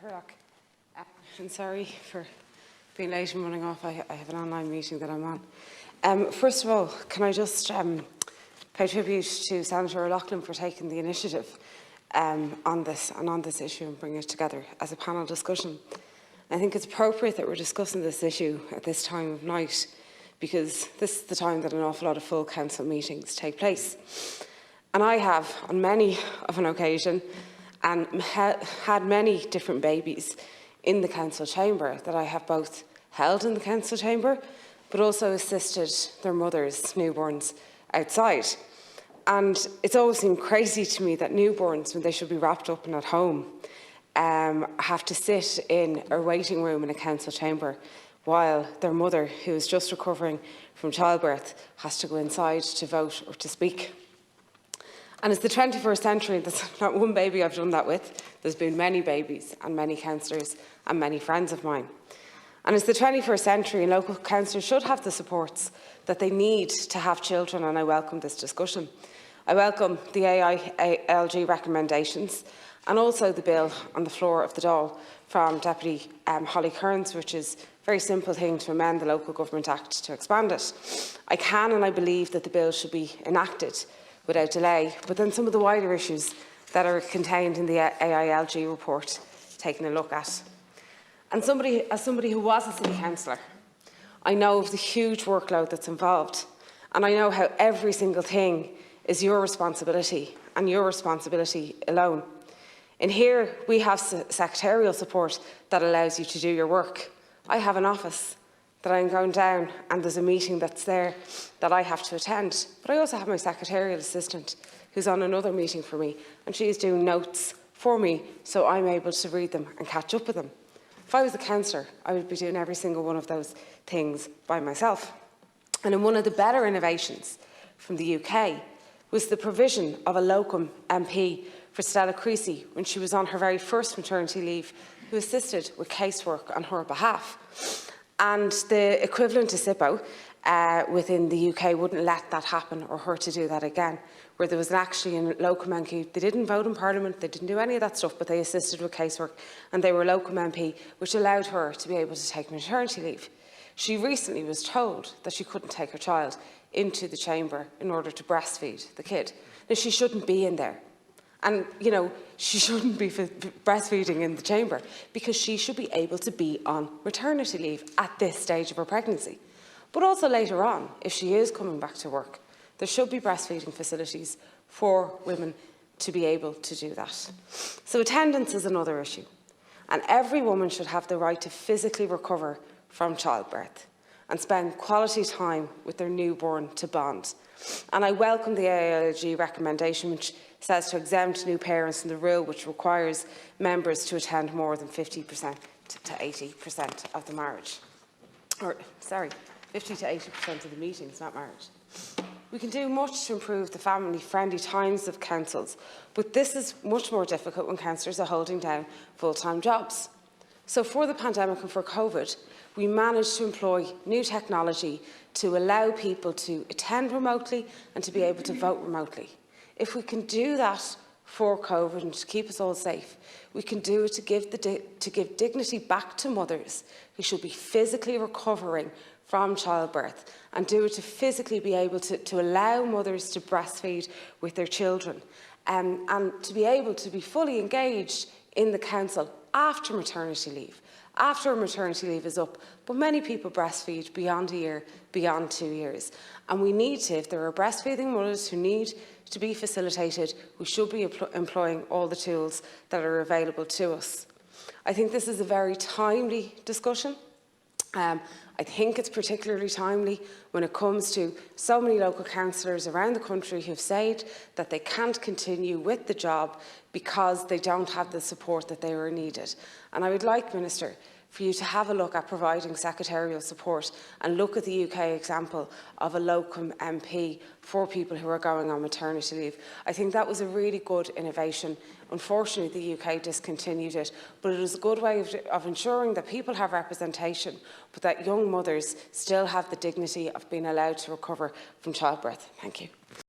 Hurlock. And sorry for being late and running off. I have an online meeting that I'm on. First of all, can I just pay tribute to Senator O'Loughlin for taking the initiative on this issue and bringing it together as a panel discussion. I think it's appropriate that we're discussing this issue at this time of night, because this is the time that an awful lot of full council meetings take place. And I have, on many of an occasion, and had many different babies in the council chamber that I have both held in the council chamber, but also assisted their mothers, newborns, outside. And it's always seemed crazy to me that newborns, when they should be wrapped up and at home, have to sit in a waiting room in a council chamber while their mother, who is just recovering from childbirth, has to go inside to vote or to speak. And it's the 21st century. There's not one baby I've done that with. There's been many babies and many councillors and many friends of mine. And it's the 21st century, and local councillors should have the supports that they need to have children, and I welcome this discussion. I welcome the AILG recommendations and also the bill on the floor of the Dáil from Deputy Holly Kearns, which is a very simple thing to amend the Local Government Act to expand it. I can and I believe that the bill should be enacted without delay, but then some of the wider issues that are contained in the AILG report taken a look at. And as somebody who was a city councillor, I know of the huge workload that's involved, and I know how every single thing is your responsibility and your responsibility alone. In here, we have secretarial support that allows you to do your work. I have an office that I'm going down and there's a meeting that's there that I have to attend. But I also have my secretarial assistant who's on another meeting for me, and she's doing notes for me so I'm able to read them and catch up with them. If I was a councillor, I would be doing every single one of those things by myself. And in one of the better innovations from the UK was the provision of a locum MP for Stella Creasy when she was on her very first maternity leave, who assisted with casework on her behalf. And the equivalent to SIPO within the UK wouldn't let that happen or her to do that again, where there was actually a locum MP. They didn't vote in Parliament, they didn't do any of that stuff, but they assisted with casework, and they were a locum MP, which allowed her to be able to take maternity leave. She recently was told that she couldn't take her child into the chamber in order to breastfeed the kid. Now, she shouldn't be in there. And, you know, she shouldn't be breastfeeding in the chamber, because she should be able to be on maternity leave at this stage of her pregnancy. But also later on, if she is coming back to work, there should be breastfeeding facilities for women to be able to do that. So attendance is another issue. And every woman should have the right to physically recover from childbirth and spend quality time with their newborn to bond. And I welcome the AILG recommendation, which says to exempt new parents from the rule which requires members to attend more than 50% to 80% of the marriage. Or, sorry, 50 to 80% of the meetings, not marriage. We can do much to improve the family-friendly times of councils, but this is much more difficult when councillors are holding down full-time jobs. So for the pandemic and for COVID, we managed to employ new technology to allow people to attend remotely and to be able to vote remotely. If we can do that for COVID and to keep us all safe, we can do it to give dignity back to mothers who should be physically recovering from childbirth, and do it to physically be able to allow mothers to breastfeed with their children, and to be able to be fully engaged in the council after maternity leave. After maternity leave is up, but many people breastfeed beyond a year, beyond 2 years. And we need to, if there are breastfeeding mothers who need to be facilitated, we should be employing all the tools that are available to us. I think this is a very timely discussion. I think it's particularly timely when it comes to so many local councillors around the country who have said that they can't continue with the job because they don't have the support that they were needed. And I would like, Minister, for you to have a look at providing secretarial support and look at the UK example of a locum MP for people who are going on maternity leave. I think that was a really good innovation. Unfortunately, the UK discontinued it, but it is a good way of ensuring that people have representation, but that young mothers still have the dignity of being allowed to recover from childbirth. Thank you.